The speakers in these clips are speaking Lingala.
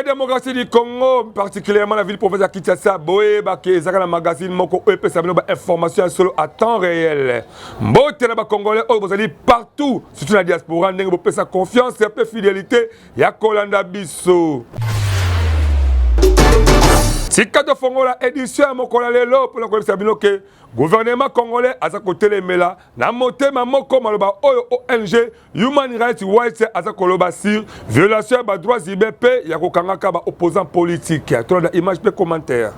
démocratie du Congo, particulièrement la ville province de Kinshasa, boye baké ezaka magazine moko EPS abino ba information solo à temps réel. Mbote na ba congolais oyo bozali partout, surtout la diaspora ndenge bo pesa confiance et peu fidélité ya kolanda biso. Tika de fongola édition mokola lelo pour la kolisa bino ke gouvernement congolais aza kotelemela na motema moko maloba oyo ONG Human Rights Watch aza koloba sur violation ba droits humains pe ya kokangaka ba opposants politiques. Tout la image pe commentaire.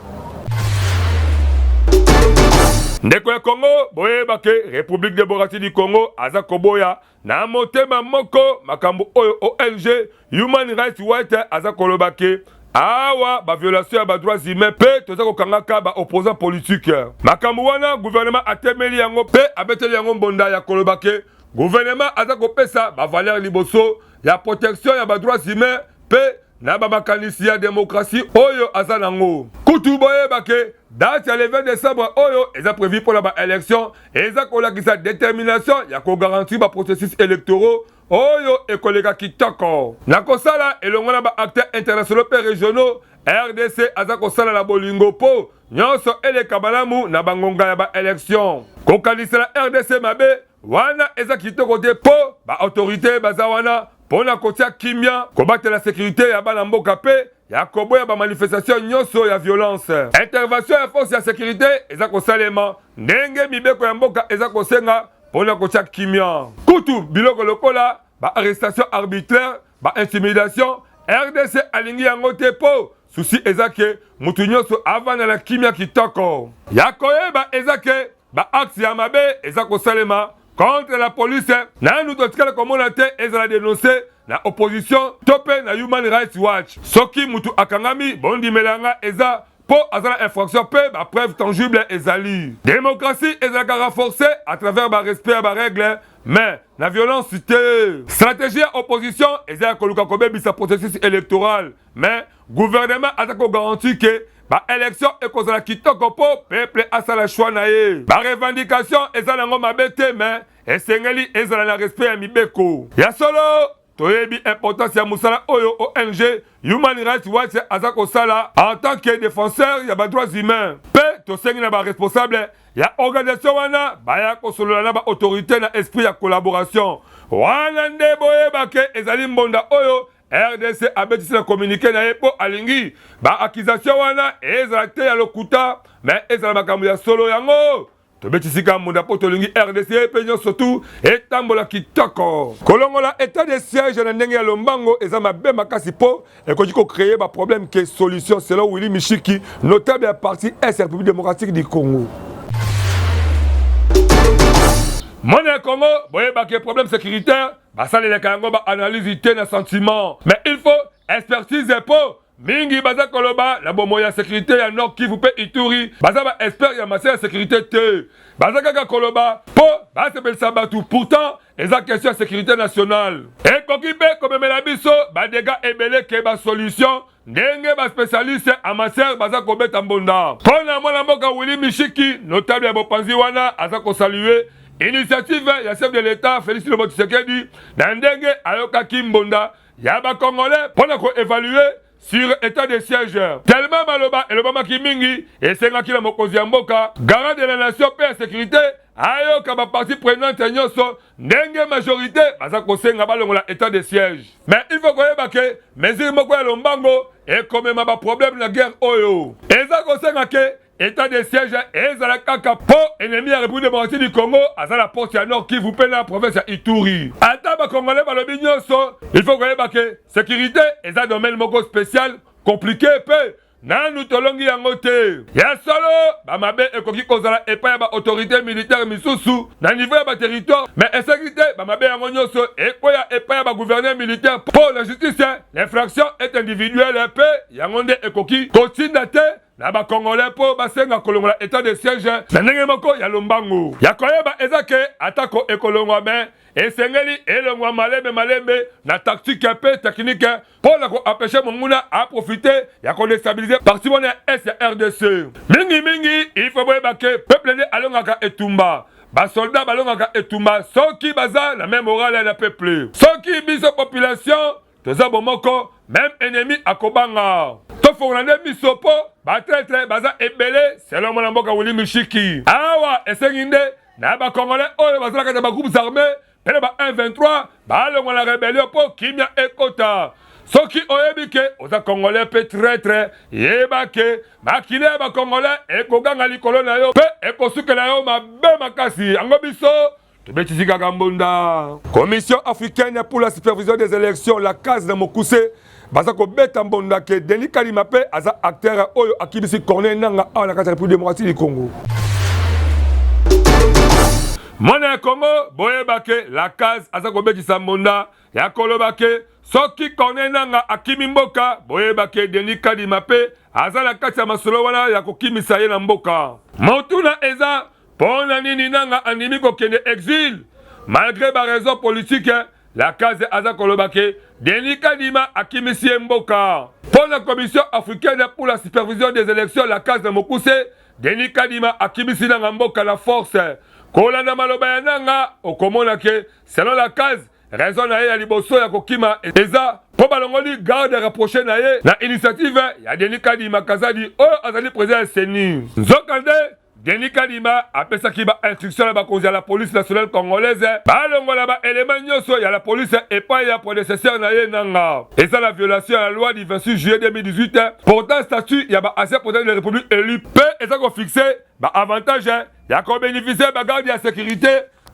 Ndeko ya Congo boyeba ke République démocratique du Congo aza koboya na motema moko makambo oyo ONG Human Rights Watch aza koloba ke awa ba violation ba droits humains pe toza kokangaka ba opposants politiques. Makambo wana gouvernement atemeli yango pe abeteli yango mbonda ya koloba ke gouvernement aza kopesa ba valeur liboso ya protection ya ba droits humains pe na ba makanisi ya démocratie oyo aza nango. Kutu boyeba ke date ya le 20 décembre oyo eza prévu pour la élection eza kolakisa détermination ya ko garantir ba processus électoraux oyo ekoleka kitoko. Na kosala elongona ba acteurs internationaux pe régionaux RDC aza kosala la bolingo po nyonso eleka malamu na bangonga ya ba élection. Kokanisa la RDC mabe wana eza kitoko te po ba autorité baza wana pona kotia kimia kobatela la sécurité ya bana mboka pe ya koboya ba manifestation nyonso ya violence. Intervention ya force ya sécurité eza kosalema ndenge mibeko ya mboka eza kosenga pona kotia kimia. Kutu biloko lokola ba arrestation arbitraire, ba intimidation, RDC alingi yango te po souci eza ke mutu nyonso avanda na kimia kitoko. Ya koyeba eza ke ba axe ya mabe eza kosalema contre la police na nous totikala komona te ezala dénoncer na opposition tope na Human Rights Watch. Soki mutu akangami bondimelanga eza po azala infraction pe ba preuve tangible ezali. Démocratie ezalaka renforcée à travers ba respect à ba règles mais la violence te. Stratégie opposition ezala koluka kobebisa processus électoral mais gouvernement atako garantit que ba élection ekozala kitoko po peuple asala choix na ye. Ba revendication ezala ngo mabete mais esengeli ezala na respect ya mibeko. Ya solo toyebi importance ya musala oyo ONG Human Rights Watch aza kosala en tant que défenseur ya ba droits humains. Pe tosengi na ba responsable ya organisation wana baya kosolola na ba autorité na esprit ya collaboration. Wana nde boyeba ke ezali mbonda oyo RDC abetisi na communiqué na yepo alingi ba accusation wana ezala te ya lokuta mais ezala makambo ya solo yango. Tobetisi ka mbonda po tolingi RDC pe nyonso surtout etambola kitoko. Kolongola état de siège na ndenge ya lombango eza mabe makasi po ekoki ko créer ba problème que solution selon Willy Mishiki, notable ya parti Est République démocratique du Congo. Mon Congo, boyeba ke problème sécuritaire, basale le kango ba analyse te na sentiment. Mais il faut expertise po mingi baza koloba la bomo ya sécurité ya Nord Kivu pe Ituri, baza ba expert ya matière ya sécurité te. Baza kaka koloba po ba sepel sabatu. Pourtant, eza question de sécurité nationale. Et koki pe komemela biso ba dégâts ebele ke ba solution ndenge ba spécialiste en matière baza kobeta mbonda. Pona mwana mboka Willy Mishiki, notable ya bopanzi wana aza ko saluer initiative ya chef de l'État Félix Tshisekedi na ndenge ayokaki mbonda ya ba Congolais pona ko évaluer sur état de siège. Tellement maloba elobama ki mingi esengaki na mokonzi ya mboka garant de la nation pe sécurité ayoka ba parti prenante nyonso ndenge majorité baza kosenga balongola état de siège. Mais il faut koyeba ke mesure moko ya lombango ekomema ba problème na guerre oyo eza kosenga ke état de siège ezala kaka po ennemi ya République démocratique du Congo aza la porte ya Nord Kivu pe na province ya Ituri. Ata ba Congolais balobi nyonso il faut koyeba ke sécurité eza domaine moko spécial compliqué pe nanu tolongi yango te. Ya solo ba mabe ekoki kozala epai ya ba autorité militaire misusu na niveau ya ba territoire mais insécurité ba mabe yango nyonso ekoya epai ya ba gouverneur militaire pour la justice. L'infraction est individuelle pe yango nde ekoki kotinda te na ba Congolais po basenga kolongola état de siège na ndenge moko ya lombango. Ya koyeba eza ke atako ekolongwa mais esengeli elongwa malembe na tactique pe technique pour la ko empêcher monguna à profiter ya ko déstabiliser parti bona S RDC. Mingi il faut boyeba ke peuple ne alongaka etumba. Ba soldat balongaka etumba soki baza na même morale na peuple. Soki biso population toza bomoko même ennemi akobanga tofongolande biso po batraître baza ebele selon mwana mboka Willy Mishiki awa esengi nde na bakongolais oyo bazalaka na bagroupes armés pele ba 1-23 balongwa na rébellion po kimia ekota soki oyebi ke oza congolais pe traître yeba ke makili ya bakongolais ekoganga likolo na yo pe ekosukela yo mabe makasi yango biso tobetisi kaka mbunda. Commission africaine pour la supervision des élections la case de Mokuse baza kobeta mbunda ke Denis Kadima pe aza acteur oyo akibisi Corneille Nangaa awa na kati ya République démocratique du Congo. Mwana ya Congo boyeba ke la case aza kobetisa mbunda ya koloba ke soki Corneille Nangaa akimi mboka boyeba ke Denis Kadima pe aza na kati ya masolo wana ya kokimisa ye na mboka. Motuna eza pona nini Nangaa andimi kokende exil malgré ba raison politique la case aza koloba ke Denis Kadima akimisi ye mboka. Pona commission africaine pour la supervision des élections la case de Mokuse Denis Kadima akimisi Nangaa mboka la force. Kolanda maloba ya Nangaa okomona ke selon la case raison na ye ya liboso ya kokima eza po balongoli garde rapproché na ye na initiative ya Denis Kadima Kazadi oyo azali président ya CENI. Nzokande Denis Kadima apesaki ba instruction ya bakonzi ya la police nationale congolaise balongola ba élément nyonso ya la police epai ya prédécesseur na ye Nangaa. Eza la violation ya la loi du 26 juillet 2018 portant statut ya ba ancien président de la République élu pe eza ko fixé ba avantage ya ko bénéficier ba garde ya sécurité.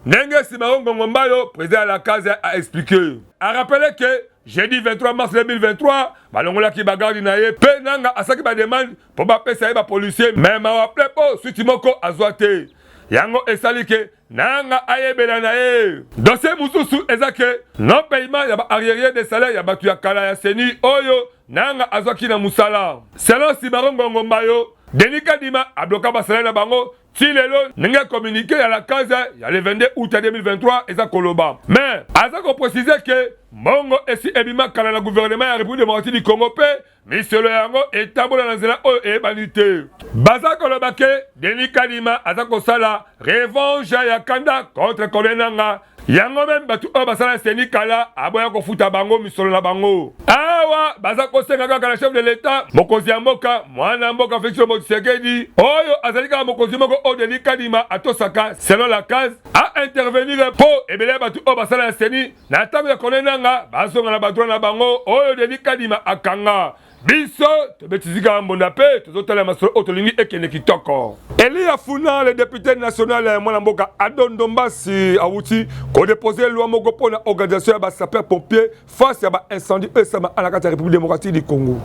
Nenge Simaro Ngongombayo, président de la case, a expliqué. A rappelé que jeudi 23 mars 2023, balongola ki bagardi na ye, pe Nangaa asaki ba demande pour ba pesa ye ba policier, mais ma rappelé po suitimoko azwate. Yango esali ke Nangaa ayebela na ye. Dossier mususu ezake non paiement ya ba arriéré de salaire ya batu ya kala ya CENI oyo Nangaa azwaki na musala. Selon Simaro Ngongombayo, Denis Kadima a bloqué ba salaire na bango. Si lelo n'enga communiqué à la case ya le 22 août 2023 eza koloba. Mais aza ko préciser que Mongo esi ebima kala na gouvernement ya République démocratique du Congo pe miselo yango etambola na nzela oyo ebanité. Baza koloba ke Denis Kadima aza ko sala revanche ya kanda contre Corneille Nangaa. Yango même batu oyo basala CENI kala aboya kofuta bango misolo na bango. Awa baza kosenga kaka na chef de l'état mokonzi ya mboka mwana mboka Félix Tshisekedi oyo azali kaka mokonzi moko oyo Denis Kadima atosaka selon la case a intervenir po ebele batu oyo basala CENI na ntango ya Corneille Nangaa bazonga na badroit na bango oyo Denis Kadima akanga. Biso tobetisika mbonda pe tozotala masolo otolingi ekene kitoko. Elia Funa le député national mwana mboka Adondo Mbasi awuti ko déposer loi moko pona organisation ya ba sapeur pompier face ya ba incendie esama à la carte République démocratique du Congo.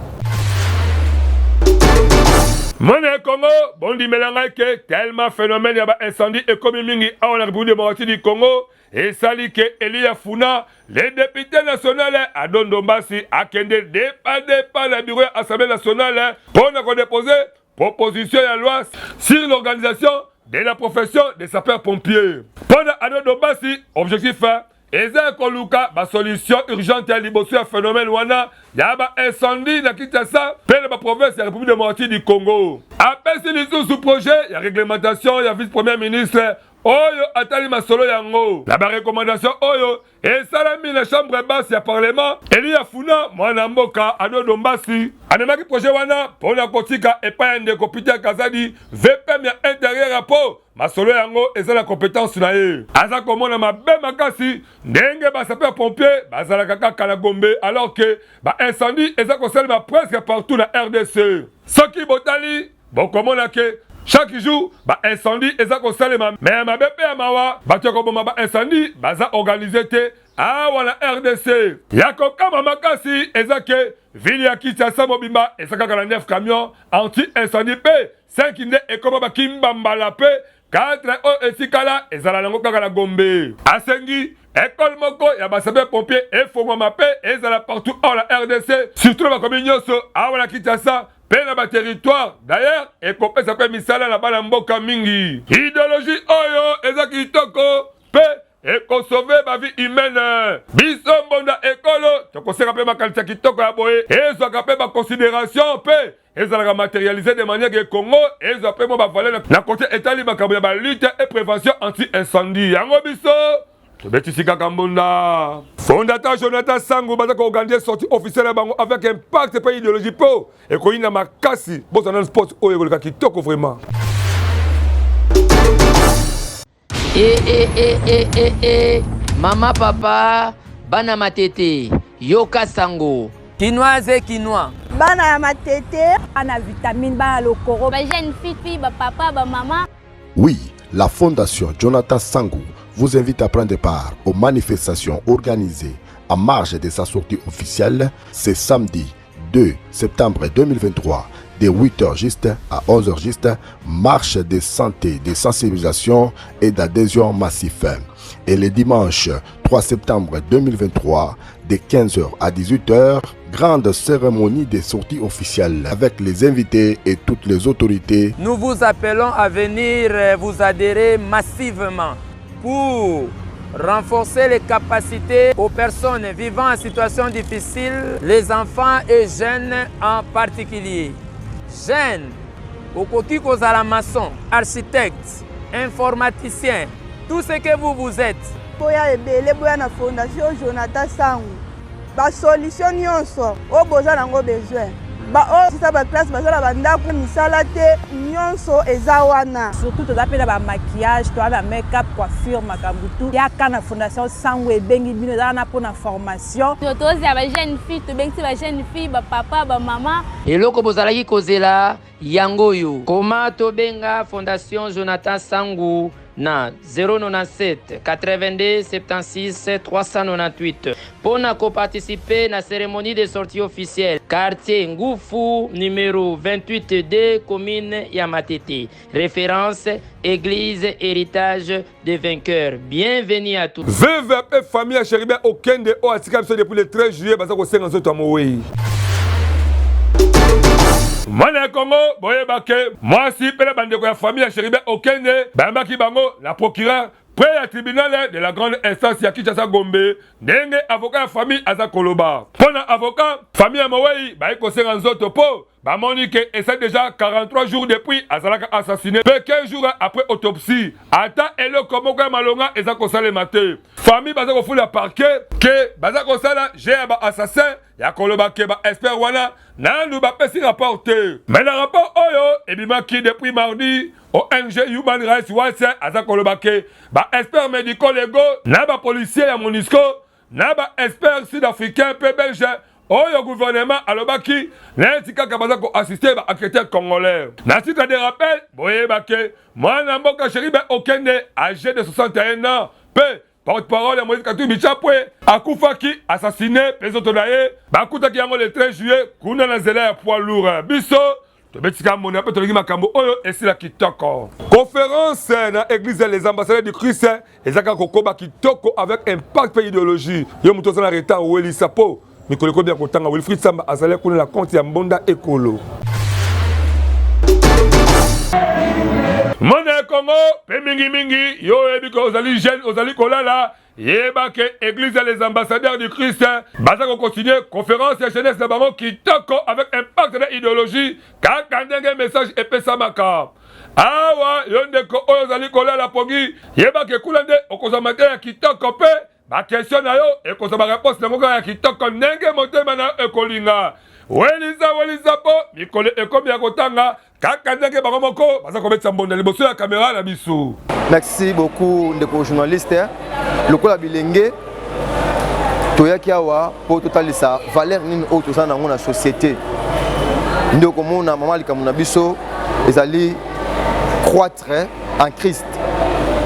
Mwana Congo bondi melanga ke tellement phénomène ya ba incendie ekomi mingi à la République démocratique du Congo. Et sali ke Elia Funa, le député national Adondo Mbasi a kende dépa la bureau Assemblée nationale pour nous déposer proposition de loi sur l'organisation de la profession de sapeurs-pompiers. Pour Adondo Mbasi, objectif eza koluka ba solution urgente ya liboso ya phénomène wana ya ba incendie na Kinshasa pe na ba province ya République démocratique du Congo. Apesi lisusu projet ya réglementation ya vice-premier ministre oyo atali masolo yango la ba recommandation oyo esalami na chambre basse ya parlement Elia Funa mwana mboka Adondo Mbasi anemaki projet wana pona kotika epai ya ndeko Peter Kazadi VPM ya intérieur rapport masolo yango eza na compétence na ye aza komona mabe makasi ndenge ba sapeur pompier bazalaka kaka na Gombe alors que ba incendie eza kosalema presque partout na RDC. Soki botali bokomona ke chaque jour, ba incendie eza ko salema mais ma bébé amawa bato ko boma ba incendie baza organisé te awa na RDC. Yako kama makasi eza ke ville ya Kinshasa mobimba eza kaka na 9 camions anti incendie pe 5 nde ekoma ba kimbambala pe 4 o esikala ezala nango kaka na Gombe. Asengi école moko ya ba sapeur pompier efongwama pe ezala partout en la RDC surtout ba commune nyonso awa na Kinshasa. Pena ba territoire d'ailleurs ekopesa pe misala na bana mboka mingi. Idéologie oyo eza kitoko pe ekosauve ba vie humaine. Biso mbonda ekolo tokoseka pe makalita kitoko ya boye ezwaka pe ba considération pe ezalaka matérialisé de manière que Congo ezwa pe mo ba valeur na côté etali makambo ya ba lutte et prévention anti-incendie. Yango biso tobetisika kambunda. Fondateur Jonathan Sango baza ko organiser sortie officielle bango avec impact pays idéologie po et ko ina makasi bo dans sport o yeko kitoko vraiment. Mama papa bana matete yoka sango quinoise quinois bana ya matete ana vitamine bana lokoro ba jeune fille ba papa ba maman. Oui, la fondation Jonathan Sango vous invite à prendre part aux manifestations organisées en marge de sa sortie officielle ce samedi 2 septembre 2023 de 8h juste à 11h juste, marche de santé, de sensibilisation et d'adhésion massif. Et le dimanche 3 septembre 2023 de 15h à 18h, grande cérémonie de sortie officielle avec les invités et toutes les autorités. Nous vous appelons à venir vous adhérer massivement pour renforcer les capacités aux personnes vivant en situation difficile, les enfants et jeunes en particulier. Jeunes, okoki kozala maçon, architecte, informaticien, tout ce que vous êtes. Boya ebele boya na fondation Jonathan Sango. Ba solution nyonso o boza nango besoin. Ba o sisa ba classe bazala bandako misala te nyonso eza wana. Surtout to zapela ba maquillage, to ba make-up, coiffure makambutu. Ya kana fondation Sango ebengi bino za na pona formation. To za ba jeune fille, to bengi ba jeune fille, ba papa, ba maman. Eloko bozalaki kozela yango yo. Koma to benga fondation Jonathan Sango na 097 82 76 398 pour participer na cérémonie de sortie officielle quartier Ngufu numéro 28D commune Yamatete. Référence église héritage des vainqueurs. Bienvenue à tous. VVP famille Chéribé aucun de o atika depuis le 13 juillet baza ko senga nzoto amowe. Mwana Congo, boye bake, moi si pele bandeko ya famille ya Chéribé Okende, bambaki bango la procureur près ya tribunal de la grande instance ya Kinshasa Gombe, ndenge avocat ya famille aza koloba. Pona avocat, famille ya Mowei, ba ekosenga nzoto po, ba moni que et c'est déjà 43 jours depuis azalaka assassiné, peu 15 jours après autopsie. Ata eloko moko ya malonga eza kosala maté. Famille baza ko fula parquet que baza kosala j'ai ba assassin ya koloba ke ba expert wana na nous ba pesi rapporté. Mais le rapport oyo ebimaki depuis mardi ONG Human Rights Watch aza koloba ke ba expert médicaux légaux na ba policier ya MONUSCO na ba expert sud-africain pe belge oyo gouvernement alobaki na etika kabaza ko assister ba enquêteur congolais. Na titre de rappel boye bake mwana mboka Chéribé Okende âgé de 61 ans pe porte-parole ya Moïse Katumbi Chapwe akufaki assassiné pesoto na ye bakutaki yango le 13 juillet kuna na nzela ya poids lourd biso tobetika mona pe tolingi makambo oyo esila kitoko. Conférence na église les ambassadeurs du Christ ezaka kokoba kitoko avec impact pe idéologie yo muto za na retard weli sapo mikolo ko bien kotanga Wilfried Samba azale kuna la compte ya Mbonda Ekolo. Mwana Congo, pe mingi, yo ebiko ozali jeune, ozali kolala, yeba ke église les ambassadeurs du Christ, baza ko continuer conférence ya jeunesse na bango kitoko avec impact de idéologie, kaka ndenge message epesa maka. Awa yondeko oyo ozali kolala pongi, yeba ke kulande okozama te ya kitoko pe, ba question na yo ekozama réponse na ngoka ya kitoko ndenge motema na ekolinga. Welisa po, mikolo ekomi ya kotanga, kaka ndenge bango moko, baza kobetsa mbonda liboso ya caméra na biso. Merci beaucoup ndeko journaliste. Lokola bilenge toyaki awa po totalisa valeur nini oyo toza nango na société. Ndeko mona mama likambo na biso ezali croître en Christ.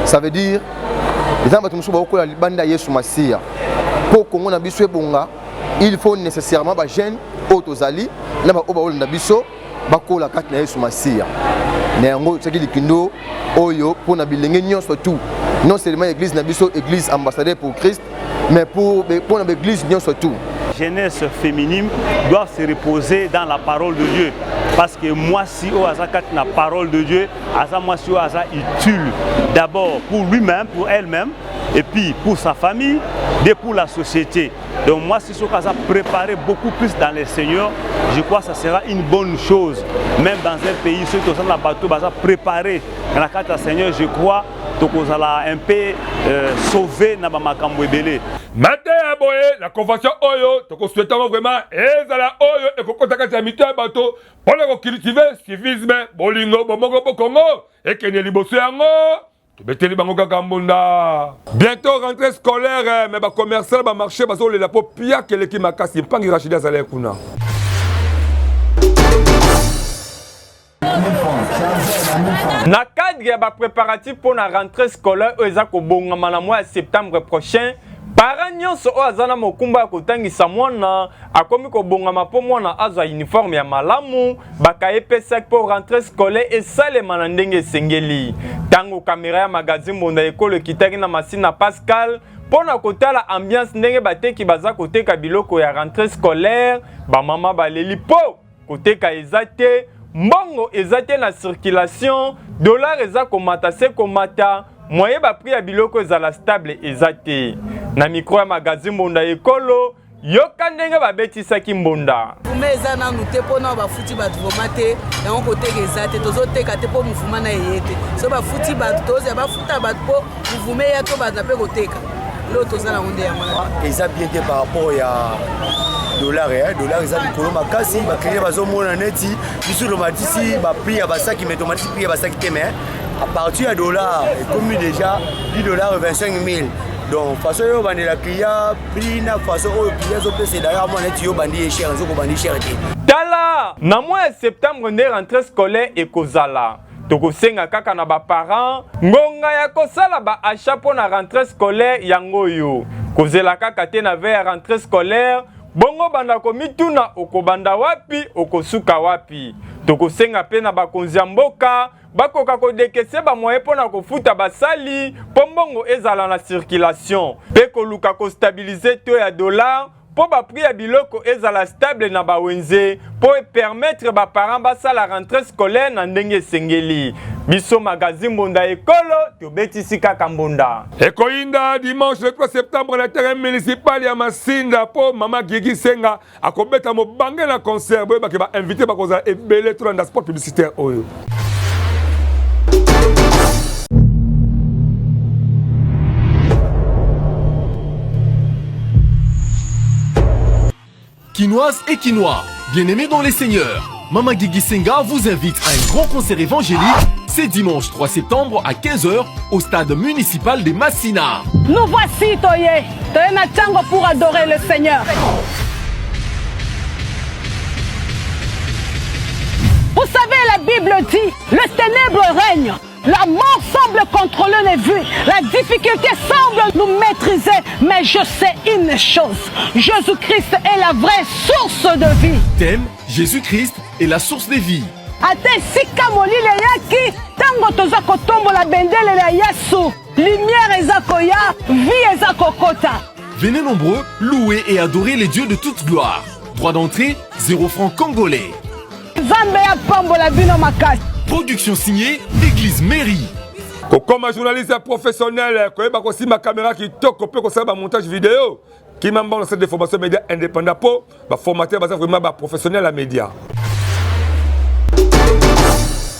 Ça veut dire les gens bato bakola libanda Yesu Masia. Po kongo na biso ebonga, il faut nécessairement ba jeune otozali na ba oba na biso bakola kati na Yesu Masia. Na yango tsaki likindo oyo pour na bilenge nyonso tout. Non seulement église na biso église ambassadeur pour Christ, mais pour na église nyonso tout. Jeunesse féminine doit se reposer dans la parole de Dieu. Parce que moi, si on a la parole de Dieu, moi, si on a utile d'abord pour lui-même, pour elle-même, et puis pour sa famille, et pour la société. Donc moi, si on a préparé beaucoup plus dans le Seigneur, je crois que ça sera une bonne chose. Même dans un pays, ceux qui sont dans la bateau, préparé dans la carte du Seigneur, je crois qu'on va un peu sauver dans ma cambo. Maintenant, boye, la convention Oyo, tu souhaites vraiment, et la Oyo, et qu'on contacte la mité à bateau, pour le cultiver, civisme, bolingo, bomongo, bokongo, et qu'il y ait libosso yango. Bientôt rentrée scolaire, mais les commerçants vont marcher parce que les lapos pia que l'équipe m'a cassé, pas qu'il rachida salaire kuna. Na cadre ya préparatif pour la rentrée scolaire ezako bongama na mois de septembre prochain, parents nyonso o azana mokumba kotangisa mwana akomi ko bongama po mwana azwa uniforme ya malamu bakayepesa pour rentrée scolaire esalema na ndenge esengeli. Tango caméra ya magazine Mbonda ekolo kitaki na masina Pascal pona kotala ambiance ndenge bateki baza koteka biloko ya rentrée scolaire, ba mama baleli po koteka ezate mbongo ezate na circulation, dollar eza komata se komata, moyen ba prix ya biloko ezala stable ezate. Na micro ya magazine Mbonda ekolo yoka ndenge babetisaki Mbonda. Fume eza nanu te pona bafuti bato vomate yango koteka ezate tozoteka te po mufuma na yete. So bafuti bato toza bafuta bato po muvume ya to bato pe koteka. Lo tozala onde ya mwana. Eza bien te par rapport ya dollar eza likolo makasi bakliye bazomona neti biso lomatisi bapri ya basaki mais tomatisi pri ya basaki te mais à partir ya dollar ekomi déjà $10 25 000. Donc façon yo bandi la client prix na façon oyo client zopesa d'ailleurs moi neti yo bandi cher nzoko bandi cher te. Tala na mois de septembre nde rentrée scolaire ekozala. Tokosenga kaka na ba parents ngonga ya kosala ba achat pour na rentrée scolaire yango yo. Kozela kaka te na vers rentrée scolaire bongo banda komituna okobanda wapi okosuka wapi. Tokosenga pe na bakonzi ya mboka bakoka kodekese ba moyen pona kofuta basali po mbongo ezala na circulation pe koluka ko stabiliser to ya dollar po ba prix ya biloko ezala stable na bawenze po permettre ba parents basala rentrée scolaire na ndenge esengeli. Biso magazine Mbonda ekolo tobetisi kaka Mbonda. Ekoinda dimanche le 3 septembre na terrain municipal ya Masinda po mama Gigi Senga akobeta mobange na concert boye bake ba invité bakoza ebele to na sport publicitaire oyo. Quinoises et quinois, bien-aimés dans les seigneurs, Mama Gigi Senga vous invite à un grand concert évangélique. C'est dimanche 3 septembre à 15h au stade municipal des Massina. Nous voici, Toye. Toye na tango pour adorer le Seigneur. Vous savez, la Bible dit, le ténèbre règne. La mort semble contrôler les vues. La difficulté semble nous maîtriser. Mais je sais une chose. Jésus-Christ est la vraie source de vie. Thème, Jésus-Christ est la source des vies. Ate sika molile yaki tango toza kotombola bendele la Yesu. Lumière ezakoya, vie ezakokota. Venez nombreux louer et adorer les dieux de toute gloire. Droit d'entrée, 0 francs congolais. Zambe ya pambola bino makasi. Production signée Église Mairie. Comme un journaliste professionnel, quand il ma caméra qui toque, peut faire un montage vidéo, qui m'a dans cette formation média indépendant pour formater vraiment professionnel à média.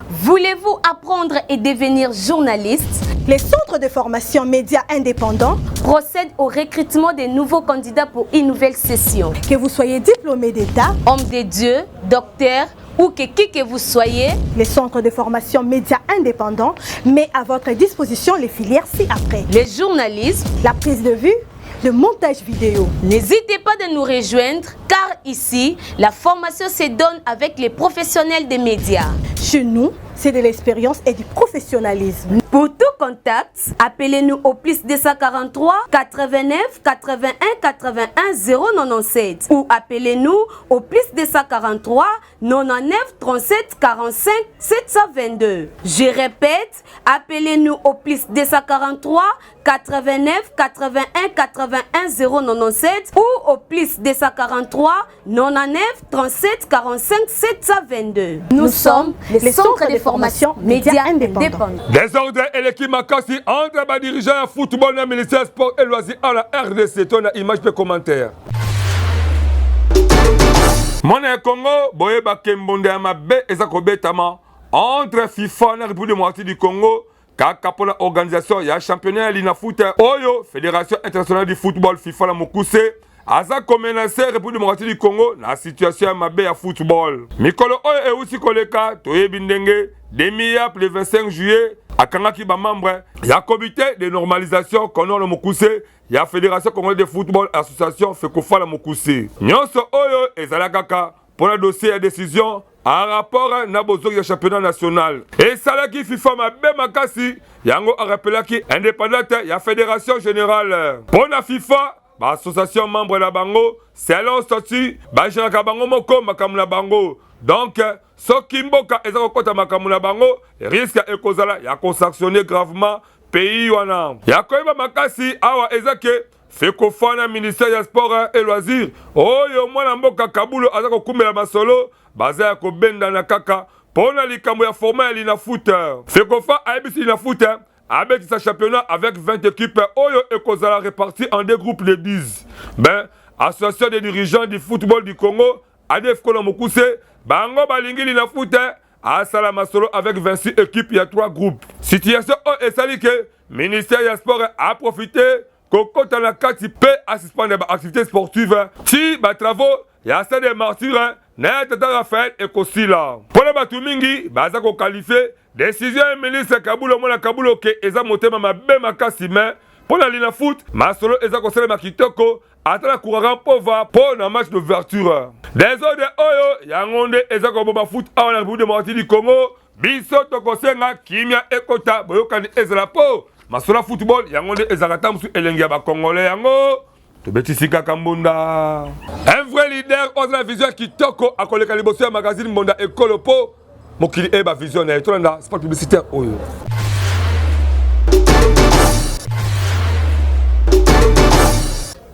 Voulez-vous apprendre et devenir journaliste? Les centres de formation médias indépendants procèdent au recrutement des nouveaux candidats pour une nouvelle session. Que vous soyez diplômé d'État, homme de Dieu, docteur ou qui que vous soyez, les centres de formation médias indépendants met à votre disposition les filières ci-après. Le journalisme, la prise de vue, le montage vidéo. N'hésitez pas de nous rejoindre car ici, la formation se donne avec les professionnels des médias. Chez nous, c'est de l'expérience et du professionnalisme. Pour tout contact, appelez-nous au plus 243 89 81 81 097 ou appelez-nous au plus 243 99 37 45 722. Je répète, appelez-nous au plus 243 89 81 81 097 ou au plus 243 99 37 45 722. Nous sommes les centres de formation médias indépendants. Désordre et l'équipe Makassi entre les dirigeants football et ministère sport et loisirs à la RDC. Ton image et commentaire. Mon Congo, boye bakembonde amabe ezakobetama entre FIFA et la République démocratique du Congo. kaka pona organisation ya championnat ya linafoot oyo Fédération internationale du football FIFA la mokuse aza komenase République démocratique du Congo na situation ya mabe ya football. Mikolo oyo eusi koleka toyebi ndenge demi-ap le 25 juillet akangaki ba membre ya comité de normalisation kono le mokuse ya Fédération congolaise de football association Fekofa la mokuse. Nyonso oyo ezala kaka pona dossier ya décision en rapport na bozoki ya championnat national. Et salaki FIFA mabe makasi yango a rappelaki indépendante ya fédération générale. Pona FIFA ba association membre la bango selon statut ba géraka bango moko makamu na bango. Donc soki mboka eza kokota makamu na bango risque ekozala ya sanctionner gravement pays wana. Ya koyeba makasi awa ezake Fekofa na ministère ya sport et loisirs oyo mwana mboka Kabulo aza kokumbela masolo baza ya kobenda na kaka pona likambo ya format ya linafoot. Fekofa aibisi linafoot avec sa championnat avec 20 équipes oyo ekozala réparties en deux groupes de 10. Ben association des dirigeants du football du Congo ADF Kola Mokuse bango balingi linafoot asala masolo avec 26 équipes, il y a 3 groupes. Situation esali que ministère ya sport a profité kokota la kati pe à suspendre les activités sportives ti ba travaux ya stade des martyrs na tata Raphaël Ekosila. Pour les batu mingi baza ko qualifier décision ministre Kabulo mona Kabulo ke eza motema mabe makasi mais pour la linafoot masolo eza ko sala makitoko atala courant pauvre pour na match d'ouverture. Des autres oyo yangonde eza ko boba foot à la République démocratique du Congo biso tokosenga kimia ekota boyokani ezala po masolo football yangonde ezakata musu elengi ba congolais yango tobetisi kaka mbunda. Un vrai leader ose la vision kitoko akoleka liboso ya magazine mbonda ekolo po mokili eba vision na etolanda sport publicitaire oyo.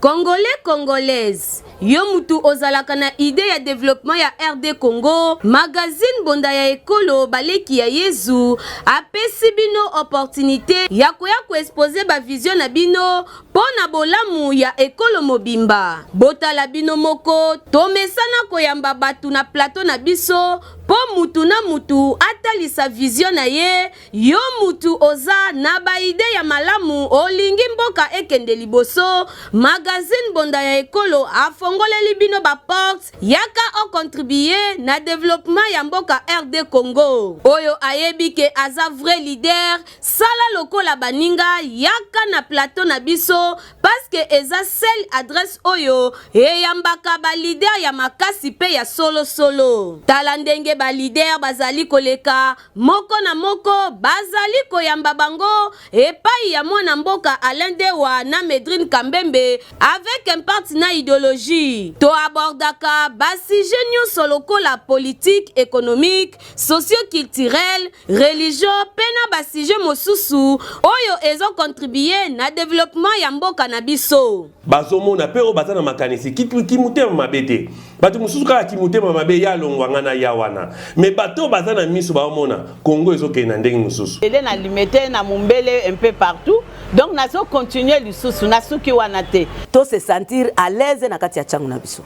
Congolais, Congolaises, yo mutu ozalaka na idée ya développement ya RD Congo, magazine bonda ya ekolo baleki ya Yezu, apesi bino opportunité ya koya ko exposer ba vision na bino pona bolamu ya ekolo mobimba. Botala bino moko, tomesana koyamba batu na plateau na biso, po mutu na mutu atalisa vision na ye, yo mutu oza na ba idée ya malamu olingi mboka ekende liboso, magazine bonda ya ekolo afongoleli bino ba porte yaka o contribuer na développement ya mboka RD Congo. Oyo ayebi ke aza vrai leader, sala lokola baninga yaka na plateau na biso parce que eza seule adresse oyo eyambaka ba leader ya makasi pe ya solo solo. Tala ndenge ba leader bazali koleka moko na moko bazali koyamba bango epai ya mwana mboka Alain Dewa na Medrine Kambembe avec un partenaire idéologie. To abordaka basi nyonso lokola politique, économique, socio-culturel, religion, pena basije mosusu oyo ezo contribuer na développement ya mboka na biso. Bazomona pero bazana makanisi kimutema mabete. Batu mususu kala kimutema mabe ya longwanga na yawana. Mais bato bazana miso baomona Congo ezoke na ndenge mususu. Ele na limité na mumbele un peu partout. Donc nazo continuer lisusu na suki wana te. To se sentir à l'aise na kati ya changu na biso.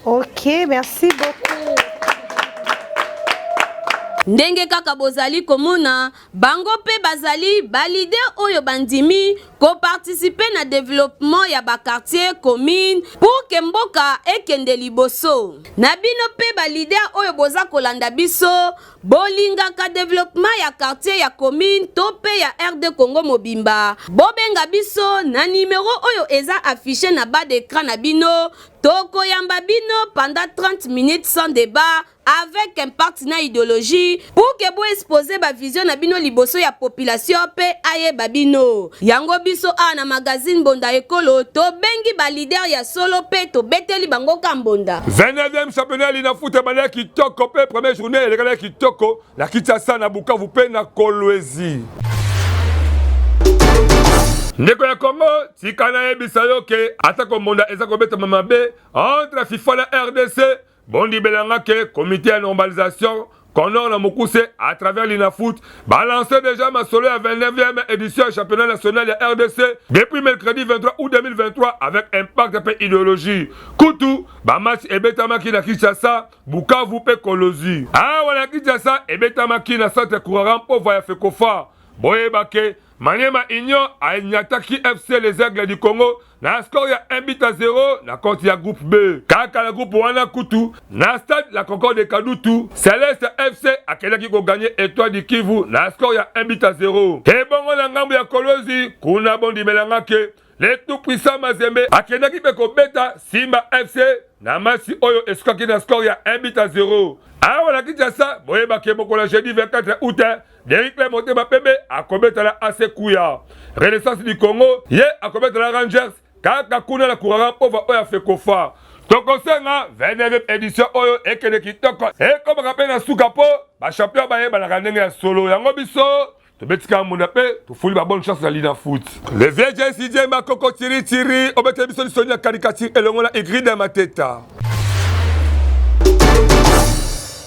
OK, merci beaucoup. Ndenge kaka bozali komona bango pe bazali ba leader oyo bandimi ko participer na développement ya ba quartier commune pour que mboka ekende liboso. Na bino pe ba leader oyo boza kolanda biso bolinga ka développement ya quartier ya commune to pe ya RD Congo mobimba. Bobenga biso na numéro oyo eza affiché na bas d'écran na bino toko yamba bino pendant 30 minutes sans débat avec un partenaire idéologie pour que bo exposer ba vision na bino liboso ya population pe aye babino. Yango biso a na magazine bonda ekolo to bengi ba leader ya solo pe to beteli bango kambonda. 29e championnat linafoot bana kitoko pe première journée le kitoko la Kinshasa na Bukavu pe na Kolwezi. Ndeko ya Congo, tikana yebisa yo ke atako monda eza kobeta mamabe entre FIFA na RDC, bondi belanga ke comité de normalisation Konon na Mokuse à travers l'INAFOOT balancé déjà ma solo à 29e édition du championnat national de RDC depuis mercredi 23 août 2023 avec impact de idéologie. Koutou, ba match ebetamaki na Kinshasa, Bukavu pe Kolozi. Ah wana Kinshasa ebetamaki na centre courant pour voya Fekofa. boyebake Maniema Union a Nyataki FC les Aigles du Congo na score ya 1-0 na compte ya groupe B. Kaka la groupe wana kutu na stade la Concorde de Kadutu Celeste FC akelaki ko gagner Étoile du Kivu na score ya 1-0. Ke bongo na ngambo ya Kolozi kuna bondi melangake le tout puissant Mazembe akelaki pe ko beta Simba FC na masi oyo eskaki na score ya 1-0. Awa la Kinshasa boyebake mokola jeudi 24 août Derrick Motema Pembe akobeta la AC Kouya. Renaissance du Congo ye akobeta la Rangers kaka kuna la courant pauvre oya Fekofa. Tokosenga 29e édition oyo ekene kitoko ekoma kapena na suka po ba champion ba yeba na ndenge ya solo yango biso tobetika munda pe tufuli ba bonne chance na Lina Foot. Le vieux JCJ Makoko Tiri Tiri obete biso lisoni ya caricature elongo na Igrid ya Mateta.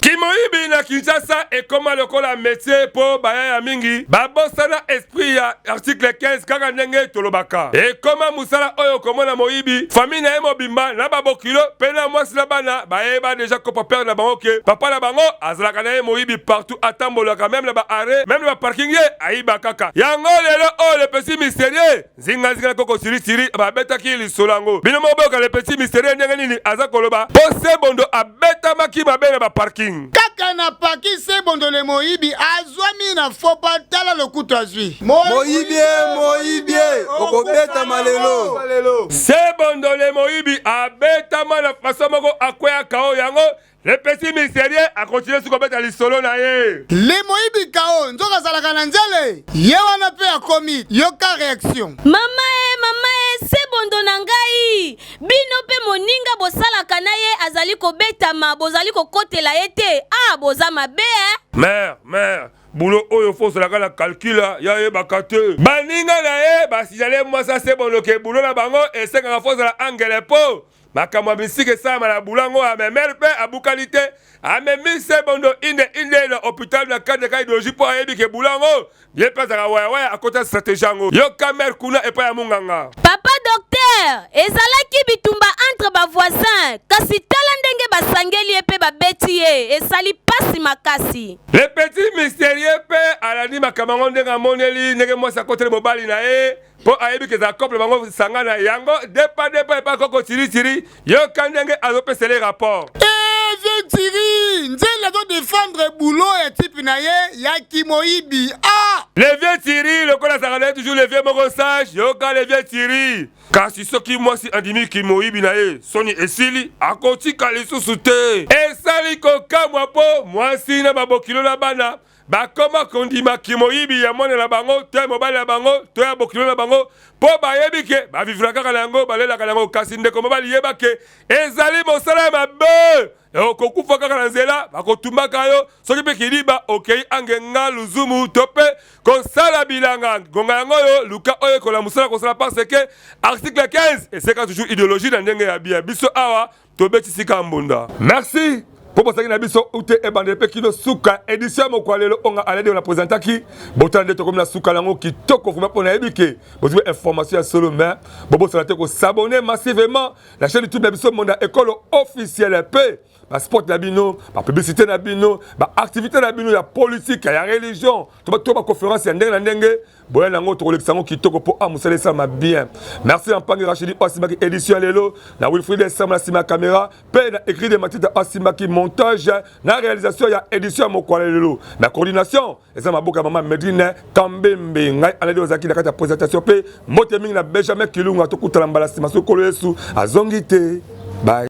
Kimoyibi na Kinshasa et comment le kola métier pour baya mingi babosana esprit ya article 15 kaka ndenge tolobaka et comment musala oyo komona moyibi famille na mobimba na babokilo pena mwasi na bana bayeba déjà ko papa na bango ke papa na bango azalaka na moyibi partout atambolaka même na ba arrêt même na ba parking ye ayiba kaka yango lelo oh le petit mystérieux zinga zinga koko siri siri ba beta ki li solango bino moboka le petit mystérieux ndenge nini azakoloba pose bondo abeta maki babena ba parking kaka na paki se bondole moyibi azwami na fopa tala lokuto azwi moyibi okobeta malelo se bondole moyibi abeta mana façon moko akwea kao yango le petit mystérieux a continué sur kobeta lisolo na ye le moyibi kao nzoka zalaka na nzele ye wana pe akomi yoka réaction mama se bondo na ngai bino pe moninga bosalaka na ye azali kobetama bozali kokotela ye te boza mabe mère boulot oyo fausse la gana calcula ya ye bakate baninga na ye basinale mwasa se bondo ke boulot na bango esengaka fausse la angele po makamwa bisike sama la bulango amemel pe abukalite amemi se bondo inde na hôpital na cadre ka idéologie po ayebi ke bulango ye pesa waya akota stratégie ngo yo kamer kuna epa ya munganga papa docteur ezalaki bitumba entre ba voisins kasi tala ndenge basangeli pe babeti ye esali pasi makasi le petit mystérieux pe alani makamango ndenga moneli ndenge mwasa kote mobali na ye po ayebi ke za couple bango sangana yango depa epa koko tiri yo kandenge azopesele rapport Tiri nzela do défendre boulot et type na ye ya Kimoyibi le vieux Tiri le kola sangana toujours le vieux moko sage yo ka le vieux Tiri kasi soki mwasi andimi Kimoyibi na ye soni esili akotika lisusu te esali kokamwa po mwasi na babokilo na bana bakoma kondima Kimoyibi ya mwana na bango to mobali na bango to ya bokilo na bango po bayebi ke bavivra kaka na yango balelaka na yango kasi ndeko mobali yeba ke ezali mosala mabe kokufa kaka na nzela bakotumbaka yo soki mpe kiliba okei angenga luzumu to mpe kosala bilanga ngonga yango yo luka oyo ekola mosala kosala parce ke article 15 eseka toujours idéologie na ndenge ya bia biso awa tobetisika mbunda merci pour ça na biso ute ebande pe kino suka édition mokwalelo onga alede on a présentaki botande to comme na suka lango kitoko fuma pona ebike bozo information solo mais bobo ça te ko s'abonner massivement la chaîne YouTube na biso monde école officielle pe ba sport na bino ba publicité na bino ba activité na bino ya politique ya religion to ba conférence ya ndenge na ndenge boya nango to kolekisa ngo kitoko po amusale ça ma bien merci Ampangi Rachidi Osimaki édition lelo na Wilfried Sam na caméra pe na écrit de Matita Osimaki montage na réalisation ya édition mokwala lelo na coordination eza maboka mama Medine Kambembe ngai alede ozaki na kata présentation pe mote mingi na Benjamin Kilunga to kutala mbala sima sokolo Yesu azongite bye